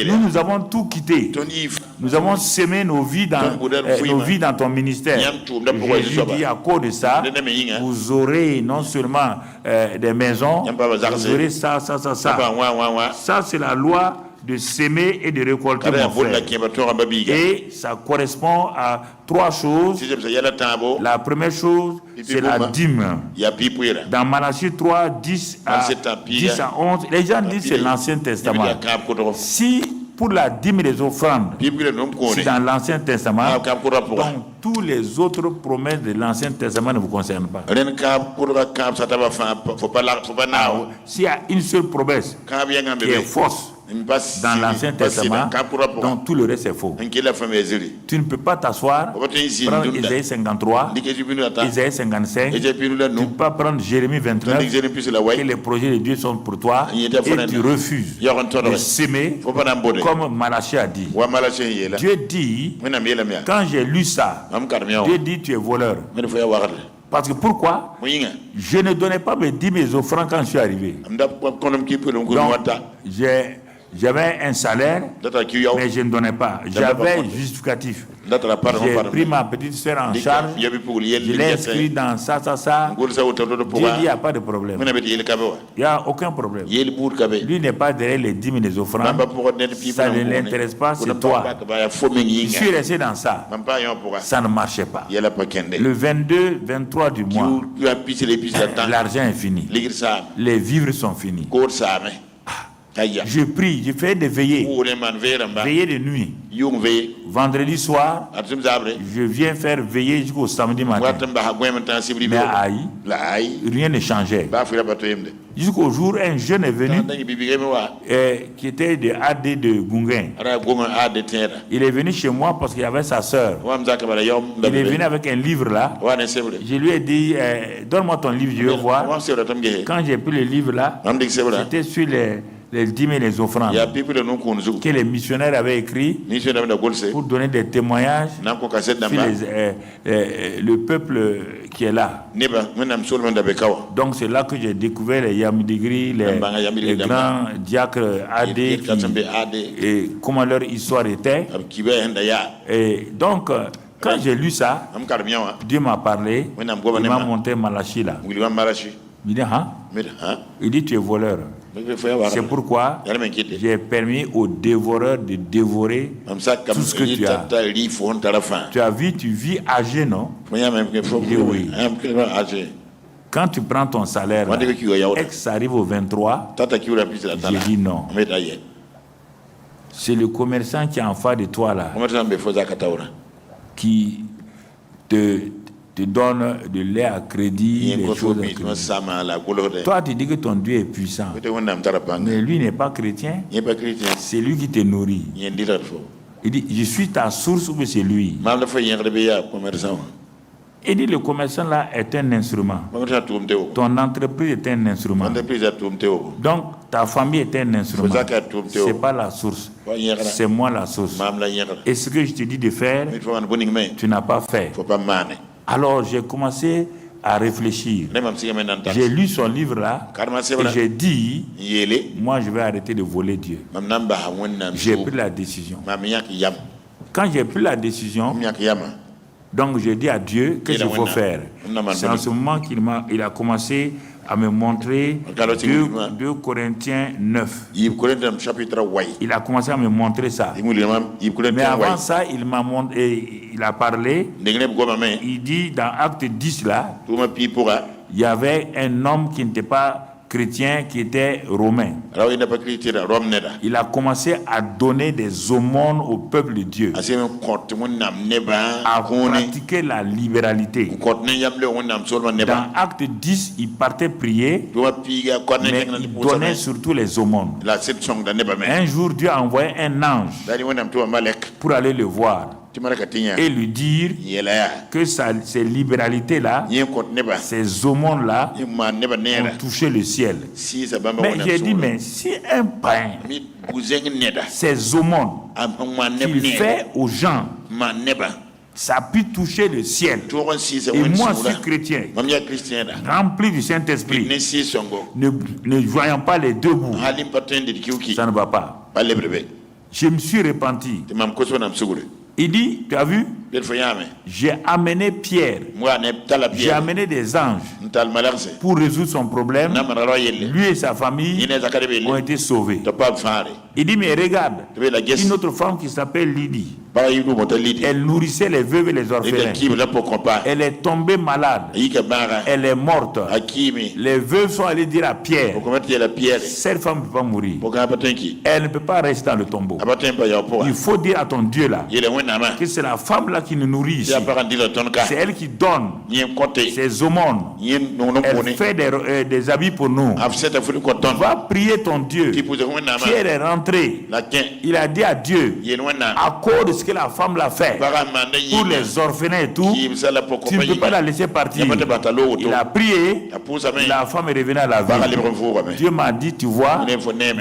nous avons tout quitté. Nous avons semé nos vies dans ton ministère. Jésus dit, à cause de ça, vous aurez non seulement des maisons, vous aurez ça. Ça, c'est la loi de s'aimer et de récolter, mon frère. Et ça correspond à 3 choses. La première chose, c'est la dîme. Dans Malachie 3, 10 à 11, les gens disent que c'est l'Ancien Testament. Si pour la dîme des offrandes, c'est dans l'Ancien Testament, donc tous les autres promesses de l'Ancien Testament ne vous concernent pas. S'il y a une seule promesse qui est fausse dans l'Ancien Testament, donc tout le reste est faux. Tu ne peux pas t'asseoir, prendre Isaïe 53, Isaïe 55, tu ne peux pas prendre Jérémie 29, que les projets de Dieu sont pour toi, et tu refuses de s'aimer, comme Malachie a dit. Dieu dit, quand j'ai lu ça, Dieu dit tu es voleur. Parce que pourquoi? Je ne donnais pas mes 10 000 offrandes quand je suis arrivé. Donc, j'avais un salaire, mais je ne donnais pas. J'avais justificatif. J'ai pris ma petite soeur en charge, je l'ai inscrit dans ça. Dieu dit, il n'y a pas de problème. Il n'y a aucun problème. Lui n'est pas derrière les 10 000 des offrandes. Ça ne l'intéresse pas, c'est toi. Je suis resté dans ça. Ça ne marchait pas. Le 22, 23 du mois, l'argent est fini. Les vivres sont finis. Je prie, je fais des veillées. Veillées de nuit. Vendredi soir, je viens faire veiller jusqu'au samedi matin. Mais aïe, rien ne changeait. Jusqu'au jour, un jeune est venu qui était de AD de Gungain. Il est venu chez moi parce qu'il y avait sa sœur. Il est venu avec un livre là. Je lui ai dit, donne-moi ton livre, je vais voir. Quand j'ai pris le livre là, c'était sur les dîmes et les offrandes que les missionnaires avaient écrit pour donner des témoignages sur le peuple qui est là. Donc c'est là que j'ai découvert les Yamidigri, les grands diacres AD et comment leur histoire était. Et donc quand j'ai lu ça, Dieu m'a parlé, il m'a monté Malachi là. Il dit, il dit, tu es voleur. C'est pourquoi j'ai permis aux dévoreurs de dévorer tout ce que tu as. Tu as vu, tu vis âgé, non? Il dit oui. Quand tu prends ton salaire, là, et que ça arrive au 23, j'ai dit non. C'est le commerçant qui est en face de toi là, qui te donne de lait à crédit, les choses à crédit. Toi, tu dis que ton Dieu est puissant. Mais lui n'est pas chrétien. C'est lui qui te nourrit. Il dit, je suis ta source ou c'est lui. Il dit, le commerçant là est un instrument. Ton entreprise est un instrument. Donc, ta famille est un instrument. Ce n'est pas la source. C'est moi la source. Et ce que je te dis de faire, tu n'as pas fait. Alors j'ai commencé à réfléchir. J'ai lu son livre là et j'ai dit, moi je vais arrêter de voler Dieu. J'ai pris la décision. Quand j'ai pris la décision, donc j'ai dit à Dieu que je faut faire. C'est en ce moment qu'il a commencé à me montrer 2 Corinthiens 9. Il a commencé à me montrer ça. Mais avant ça, il a parlé. Il dit dans Acte 10 là, il y avait un homme qui n'était pas chrétien, qui était romain. Il a commencé à donner des aumônes au peuple de Dieu, à pratiquer la libéralité. Dans Acte 10, il partait prier, mais il donnait surtout les aumônes. Un jour, Dieu a envoyé un ange pour aller le voir et lui dire que ces libéralités-là, ces aumônes-là, ont touché le ciel. Mais j'ai dit, mais si un païen, ces aumônes qu'il fait aux gens, ça peut toucher le ciel. Et moi, je suis chrétien, rempli du Saint-Esprit, ne voyant pas les deux bouts, ça ne va pas. Je me suis repenti. Il dit, tu as vu, j'ai amené Pierre, j'ai amené des anges pour résoudre son problème. Lui et sa famille ont été sauvés. Il dit, mais regarde, une autre femme qui s'appelle Lydie, elle nourrissait les veuves et les orphelins. Elle est tombée malade. Elle est morte. Les veuves sont allées dire à Pierre, cette femme ne peut pas mourir. Elle ne peut pas rester dans le tombeau. Il faut dire à ton Dieu là que c'est la femme là qui nous nourrit ici. C'est elle qui donne ses aumônes. Elle fait des habits pour nous. Va prier ton Dieu. Pierre est rentré. Il a dit à Dieu, à cause de ce que la femme l'a fait pour les orphelins et tout, tu ne peux pas la laisser partir. Il a prié, la femme est revenue à la vie. Dieu m'a dit, tu vois,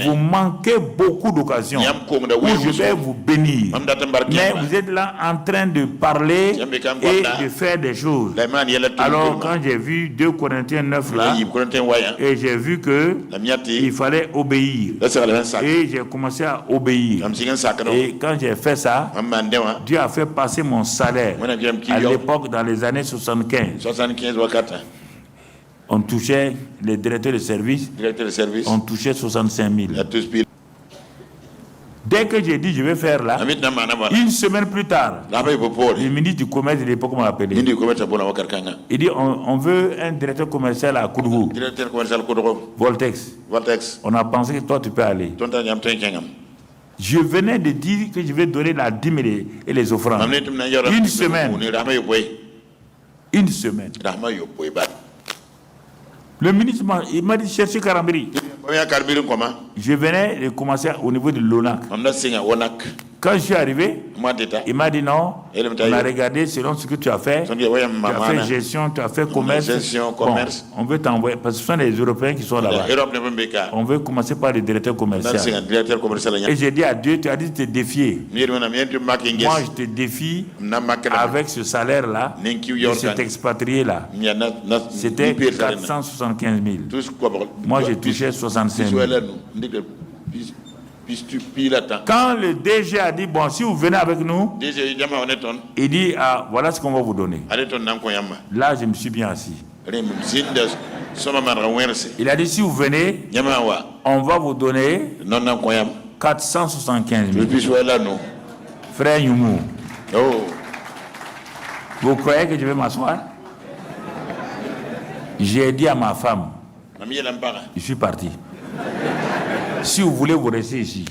vous manquez beaucoup d'occasions où je vais vous bénir, mais vous êtes là en train de parler et de faire des choses. Alors quand j'ai vu 2 Corinthiens 9 là, et j'ai vu que il fallait obéir, et j'ai commencé à obéir. Et quand j'ai fait ça, Dieu a fait passer mon salaire. À l'époque, dans les années 75, on touchait, les directeurs de service, on touchait 65 000. Dès que j'ai dit je vais faire là, une semaine plus tard, le ministre du commerce de l'époque m'a appelé. Il dit on veut un directeur commercial à Koudou. Voltex. On a pensé que toi tu peux aller. Je venais de dire que je vais donner la dîme et les offrandes. Une semaine. Une semaine. Le ministre m'a dit chercher Karambiri. Je venais de commencer au niveau de l'ONAC. Quand je suis arrivé, il m'a dit non, on a regardé selon ce que tu as fait. Tu as fait gestion, tu as fait commerce. Bon, on veut t'envoyer, parce que ce sont les Européens qui sont là-bas. On veut commencer par le directeur commercial. Et j'ai dit à Dieu, tu as dit de te défier. Moi, je te défie avec ce salaire-là, de cet expatrié-là. C'était 475 000. Moi, j'ai touché 65 000. Quand le DG a dit, bon, si vous venez avec nous, il dit, ah, voilà ce qu'on va vous donner. Là, je me suis bien assis. Il a dit, si vous venez, on va vous donner 475 000. Frère Youmou, vous croyez que je vais m'asseoir? J'ai dit à ma femme, je suis parti. Si vous voulez vous rester ici,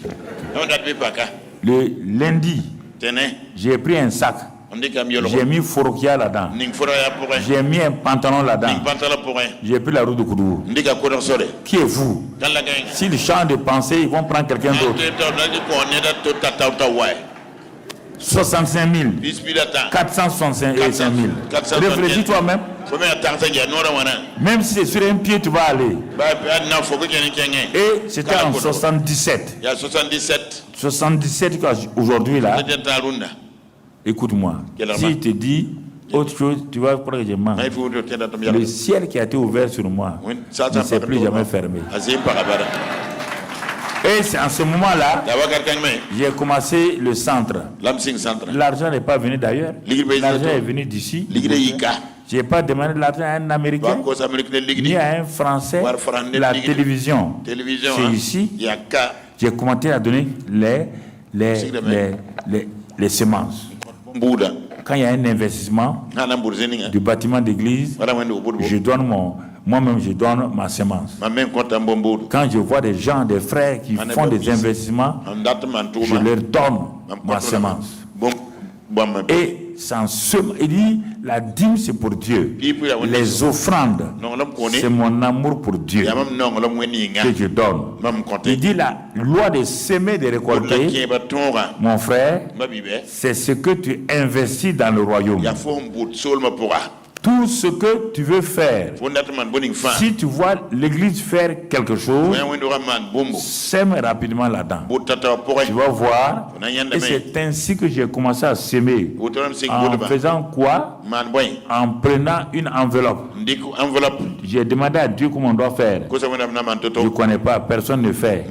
le lundi, j'ai pris un sac, j'ai mis Forokia là-dedans, j'ai mis un pantalon là-dedans, j'ai pris la route de Koudou. Qui est vous? S'ils changent de pensée, ils vont prendre quelqu'un d'autre. 65 000, 465 000. Réfléchis toi-même. Même si c'est sur un pied, tu vas aller. Et c'était en 77. 77 aujourd'hui là. Écoute-moi. S'il te dit autre chose, tu vas croire que je mens. Le ciel qui a été ouvert sur moi ne s'est plus jamais fermé. Et c'est en ce moment-là, j'ai commencé le centre. L'argent n'est pas venu d'ailleurs. L'argent est venu d'ici. Je n'ai pas demandé de l'argent à un Américain, ni à un Français. La télévision, c'est ici. J'ai commencé à donner les semences. Quand il y a un investissement du bâtiment d'église, moi-même, je donne ma semence. Quand je vois des gens, des frères qui font des investissements, je leur donne ma semence. Et il dit, la dîme c'est pour Dieu. Les offrandes, c'est mon amour pour Dieu que je donne. Il dit, la loi de semer, de récolter, mon frère, c'est ce que tu investis dans le royaume. Tout ce que tu veux faire, si tu vois l'église faire quelque chose, sème rapidement là-dedans. Tu vas voir, et c'est ainsi que j'ai commencé à semer. En faisant quoi? En prenant une enveloppe. J'ai demandé à Dieu comment on doit faire. Je ne connais pas, personne ne fait.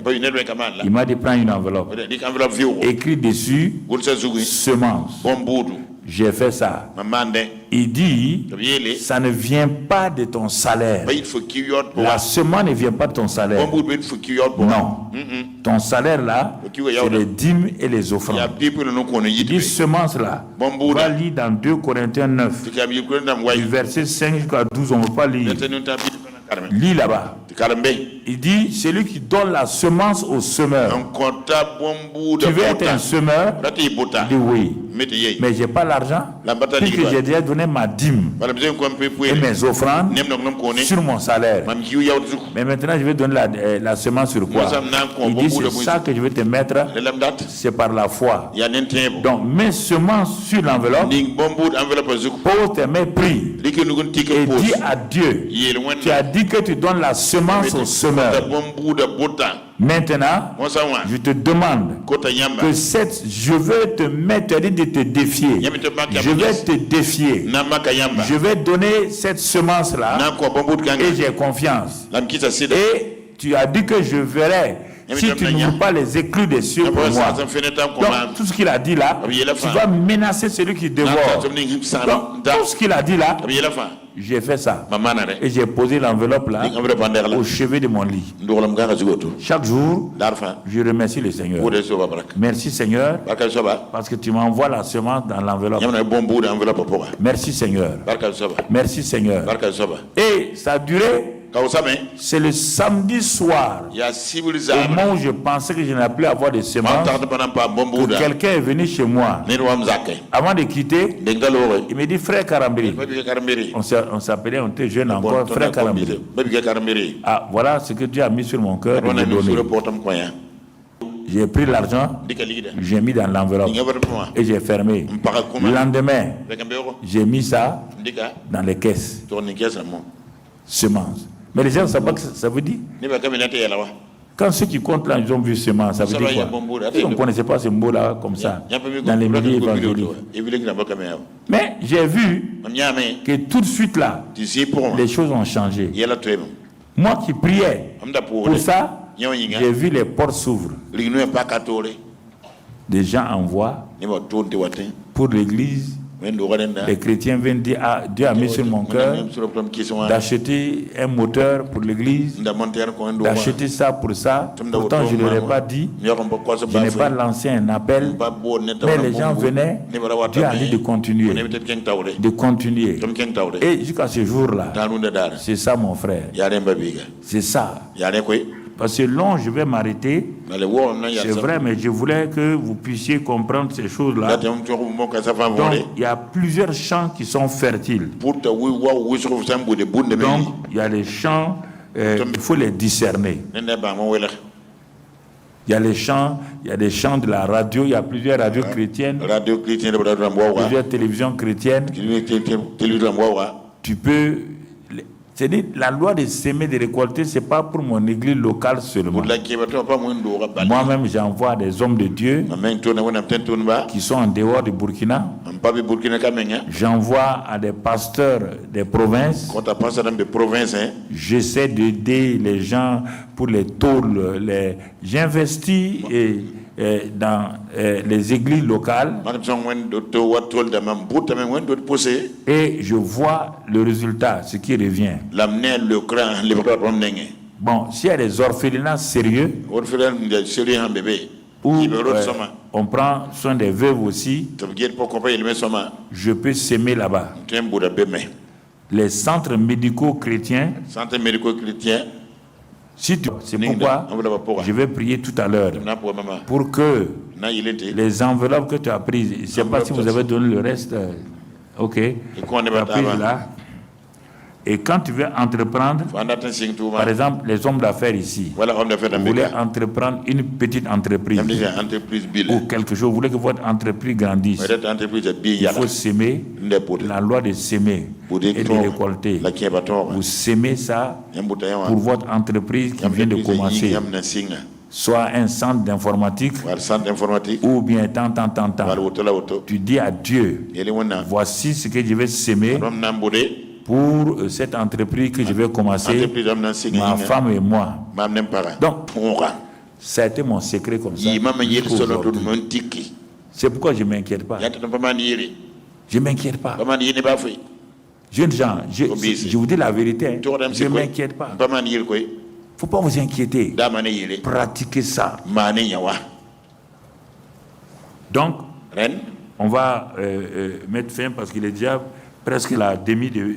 Il m'a dit, prends une enveloppe. Écrit dessus, semence. J'ai fait ça. Il dit, ça ne vient pas de ton salaire. La semence ne vient pas de ton salaire. Non. Ton salaire là, c'est les dîmes et les offrandes. Il dit, semence là, on va lire dans 2 Corinthiens 9, du verset 5 jusqu'à 12, on ne peut pas lire. Lis là-bas. Il dit, celui qui donne la semence au semeur. Tu veux être un semeur? Il dit oui. Mais je n'ai pas l'argent. Puisque j'ai déjà donné ma dîme et mes offrandes sur mon salaire. Mais maintenant, je vais donner la semence sur quoi? Il dit, c'est ça que je vais te mettre. C'est par la foi. Donc, mets semence sur l'enveloppe. Pose tes mains, prie. Et dis à Dieu, tu as dit que tu donnes la semence au semeur. Maintenant, je te demande que je vais te mettre, de te défier. Je vais te défier. Je vais donner cette semence-là et j'ai confiance. Et tu as dit que je verrai si tu n'ouvres pas les éclus des cieux pour moi. Donc, tout ce qu'il a dit là, tu vas menacer celui qui dévore. Donc, tout ce qu'il a dit là, j'ai fait ça. Et j'ai posé l'enveloppe là au chevet de mon lit. Chaque jour, je remercie le Seigneur. Merci Seigneur, parce que tu m'envoies la semence dans l'enveloppe. Merci Seigneur. Merci Seigneur. Et ça a duré. C'est le samedi soir, au moment où je pensais que je n'allais plus avoir de semences, que quelqu'un est venu chez moi. Avant de quitter, il me dit frère Karambiri. On s'appelait, on était jeune encore, frère Karambiri. Ah, voilà ce que Dieu a mis sur mon cœur de me donner. J'ai pris l'argent, j'ai mis dans l'enveloppe et j'ai fermé. Le lendemain, j'ai mis ça dans les caisses. Semences. Mais les gens ne savent pas que ça veut dire. Quand ceux qui comptent là, ils ont vu semence, ça veut dire quoi? Ils ne connaissaient pas ce mot-là comme ça dans les milieux évangéliques. Mais j'ai vu que tout de suite là, les choses ont changé. Moi qui priais pour ça, j'ai vu les portes s'ouvrir. Des gens envoient pour l'église. Les chrétiens viennent dire, ah, Dieu a mis sur mon cœur d'acheter un moteur pour l'église, d'acheter ça pour ça. Pourtant, je ne leur ai pas dit, je n'ai pas lancé un appel, mais les gens venaient, Dieu a dit de continuer. Et jusqu'à ce jour-là, c'est ça mon frère, c'est ça. Parce que long, je vais m'arrêter. C'est vrai, mais je voulais que vous puissiez comprendre ces choses-là. Donc, il y a plusieurs champs qui sont fertiles. Donc, il y a les champs, il faut les discerner. Il y a les champs, il y a des champs de la radio, il y a plusieurs radios chrétiennes, plusieurs télévisions chrétiennes. Tu peux... C'est-à-dire, la loi de semer, de récolter, ce n'est pas pour mon église locale seulement. Moi-même, j'envoie des hommes de Dieu qui sont en dehors du Burkina. J'envoie à des pasteurs des provinces. J'essaie d'aider les gens pour les tôles. J'investis dans les églises locales et je vois le résultat, ce qui revient. Bon, s'il y a des orphelinats sérieux où on prend soin des veuves aussi, je peux s'aimer là-bas. Les centres médicaux chrétiens, c'est pourquoi je vais prier tout à l'heure pour que les enveloppes que tu as prises, je ne sais pas si vous avez donné le reste, ok, tu as pris là. Et quand tu veux entreprendre, par exemple, les hommes d'affaires ici, vous voulez entreprendre une petite entreprise ou quelque chose, vous voulez que votre entreprise grandisse, il faut s'aimer, la loi de s'aimer et de récolter. Vous s'aimez ça pour votre entreprise qui vient de commencer. Soit un centre d'informatique ou bien tant. Tu dis à Dieu, voici ce que je vais s'aimer pour cette entreprise que je vais commencer, ma femme et moi. Donc, ça a été mon secret comme ça. C'est pourquoi je ne m'inquiète pas. Je ne m'inquiète pas. Jeunes gens, je vous dis la vérité, je ne m'inquiète pas. Il ne faut pas vous inquiéter. Pratiquez ça. Donc, on va mettre fin parce qu'il est déjà presque la demi de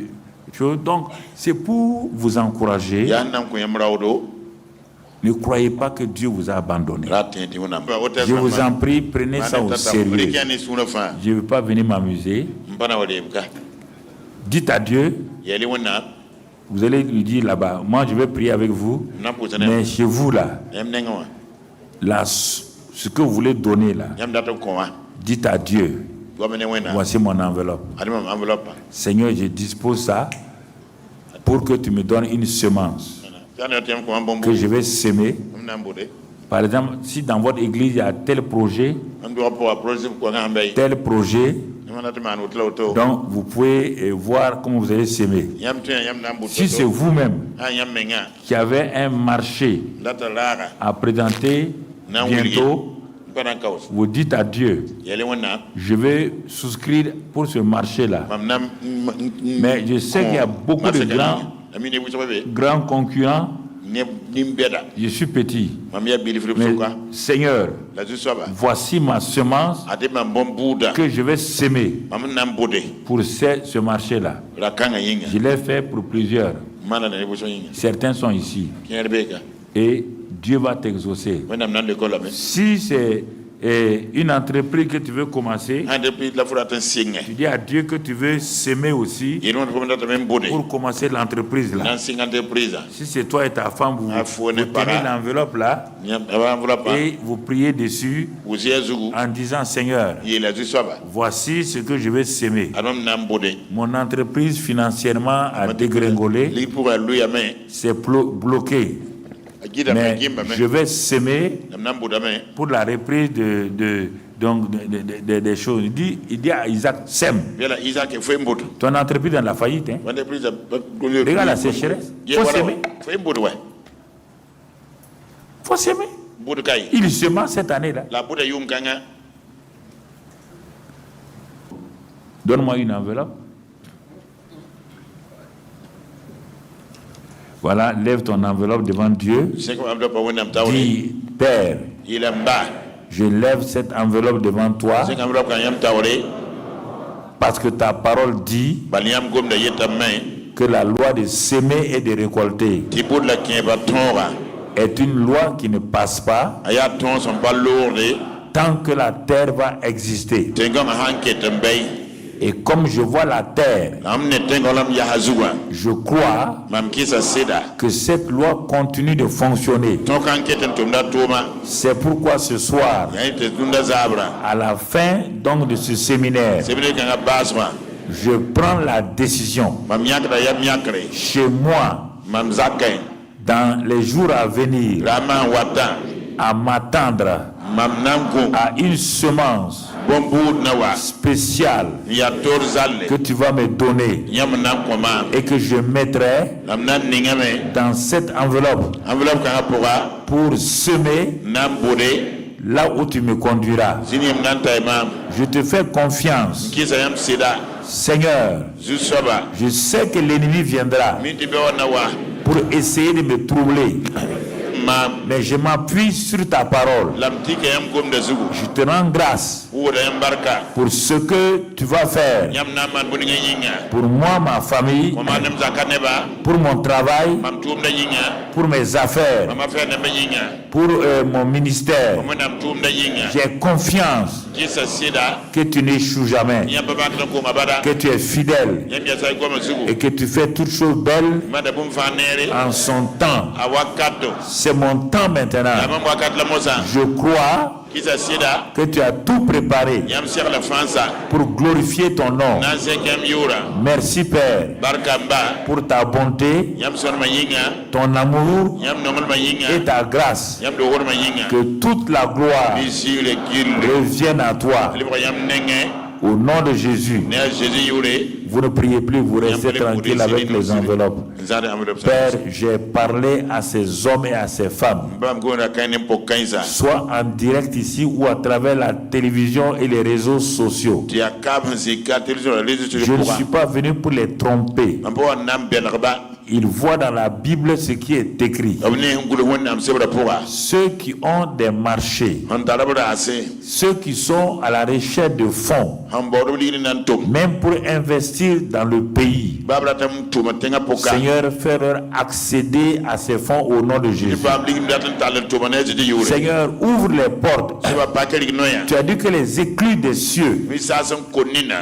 chose. Donc, c'est pour vous encourager. Ne croyez pas que Dieu vous a abandonné. Je vous en prie, prenez ça au sérieux. Je ne veux pas venir m'amuser. Dites à Dieu, vous allez lui dire là-bas, moi je vais prier avec vous, mais chez vous là, ce que vous voulez donner là, dites à Dieu, voici mon enveloppe. Seigneur, je dispose ça pour que tu me donnes une semence que je vais s'aimer. Par exemple, si dans votre église il y a tel projet, donc vous pouvez voir comment vous allez s'aimer. Si c'est vous-même qui avez un marché à présenter bientôt, vous dites à Dieu, je vais souscrire pour ce marché-là. Mais je sais qu'il y a beaucoup de grands concurrents. Je suis petit. Mais Seigneur, voici ma semence que je vais semer pour ce marché-là. Je l'ai fait pour plusieurs. Certains sont ici. Et Dieu va t'exaucer. Si c'est une entreprise que tu veux commencer, tu dis à Dieu que tu veux s'aimer aussi pour commencer l'entreprise là. Si c'est toi et ta femme, vous tenez l'enveloppe là et vous priez dessus en disant, Seigneur, voici ce que je vais s'aimer. Mon entreprise financièrement a dégringolé, c'est bloqué. Mais je vais s'aimer pour la reprise des choses. Il dit à Isaac, sème. Ton entreprise est dans la faillite. Hein? Regarde la sécheresse. Il faut s'aimer. Il faut s'aimer. Il sema cette année-là. Donne-moi une enveloppe. Voilà, lève ton enveloppe devant Dieu. Dis, Père, je lève cette enveloppe devant toi parce que ta parole dit que la loi de semer et de récolter est une loi qui ne passe pas tant que la terre va exister. Et comme je vois la terre, je crois que cette loi continue de fonctionner. C'est pourquoi ce soir, à la fin donc de ce séminaire, je prends la décision chez moi, dans les jours à venir, à m'attendre à une semence spéciale que tu vas me donner et que je mettrai dans cette enveloppe pour semer là où tu me conduiras. Je te fais confiance. Seigneur, je sais que l'ennemi viendra pour essayer de me troubler. Mais je m'appuie sur ta parole. Je te rends grâce pour ce que tu vas faire pour moi, ma famille, pour mon travail, pour mes affaires, pour mon ministère. J'ai confiance que tu n'échoues jamais, que tu es fidèle et que tu fais toutes choses belles en son temps. C'est mon temps maintenant. Je crois que tu as tout préparé pour glorifier ton nom. Merci Père pour ta bonté, ton amour et ta grâce. Que toute la gloire revienne à toi. Au nom de Jésus, vous ne priez plus, vous restez tranquille avec les enveloppes. Père, j'ai parlé à ces hommes et à ces femmes, soit en direct ici ou à travers la télévision et les réseaux sociaux. Je ne suis pas venu pour les tromper. Ils voient dans la Bible ce qui est écrit. Ceux qui ont des marchés, ceux qui sont à la recherche de fonds, même pour investir dans le pays. Seigneur, fais-leur accéder à ces fonds au nom de Jésus. Seigneur, ouvre les portes. Tu as dit que les écluses des cieux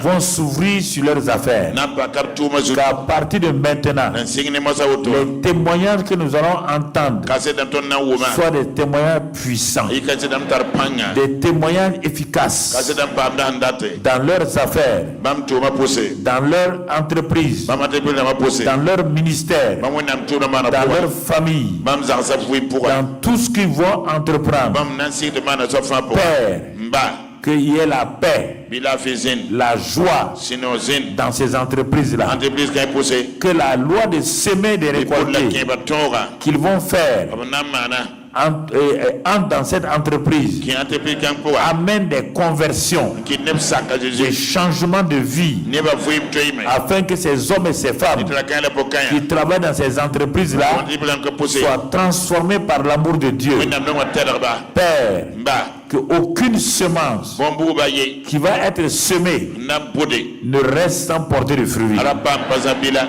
vont s'ouvrir sur leurs affaires. Qu'à partir de maintenant, les témoignages que nous allons entendre soient des témoignages puissants, des témoignages efficaces dans leurs affaires, dans leur entreprise, dans leur ministère, dans leur famille, dans tout ce qu'ils vont entreprendre. Père, qu'il y ait la paix, la joie dans ces entreprises-là. Que la loi de semer et de récolter qu'ils vont faire entre dans cette entreprise, amène des conversions, des changements de vie, afin que ces hommes et ces femmes qui travaillent dans ces entreprises-là soient transformés par l'amour de Dieu. Père, qu'aucune semence qui va être semée ne reste sans porter de fruits.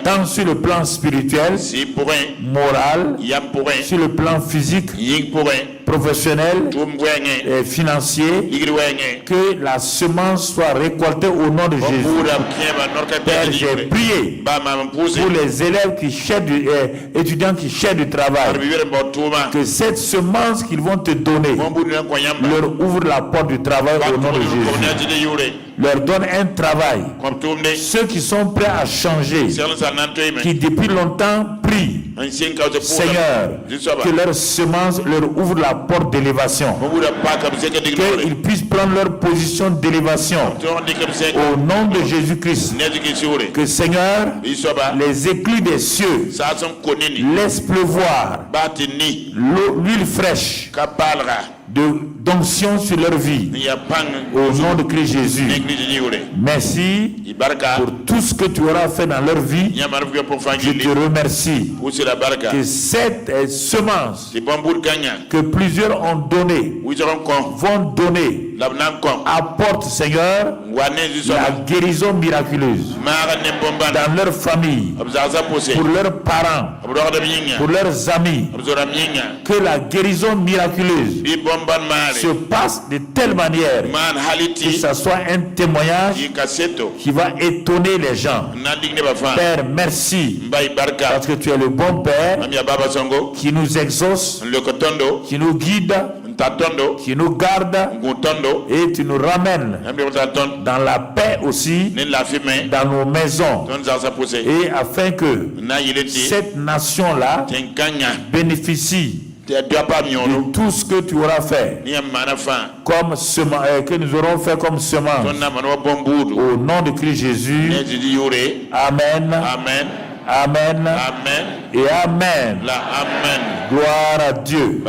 Tant sur le plan spirituel, moral, sur le plan physique, professionnel et financier, que la semence soit récoltée au nom de Jésus. Père, j'ai prié pour les élèves qui cherchent étudiants qui cherchent du travail, que cette semence qu'ils vont te donner leur ouvre la porte du travail au nom de Jésus. Leur donne un travail. Ceux qui sont prêts à changer, qui depuis longtemps prient, Seigneur, que leur semence leur ouvre la porte d'élévation, qu'ils puissent prendre leur position d'élévation au nom de Jésus-Christ. Que Seigneur, les éclus des cieux laissent pleuvoir l'huile fraîche d'onction sur leur vie au nom de Christ Jésus. Merci pour tout ce que tu auras fait dans leur vie. Je te remercie que cette semence que plusieurs ont donnée vont donner apporte, Seigneur, la guérison miraculeuse dans leur famille, pour leurs parents, pour leurs amis. Que la guérison miraculeuse se passe de telle manière que ça soit un témoignage qui va étonner les gens. Père, merci parce que tu es le bon Père qui nous exauce, qui nous guide, qui nous garde et tu nous ramènes dans la paix aussi dans nos maisons, et afin que cette nation-là bénéficie de tout ce que tu auras fait comme que nous aurons fait comme semence au nom de Christ Jésus. Amen. Amen. Amen. Amen. Et Amen. Gloire à Dieu.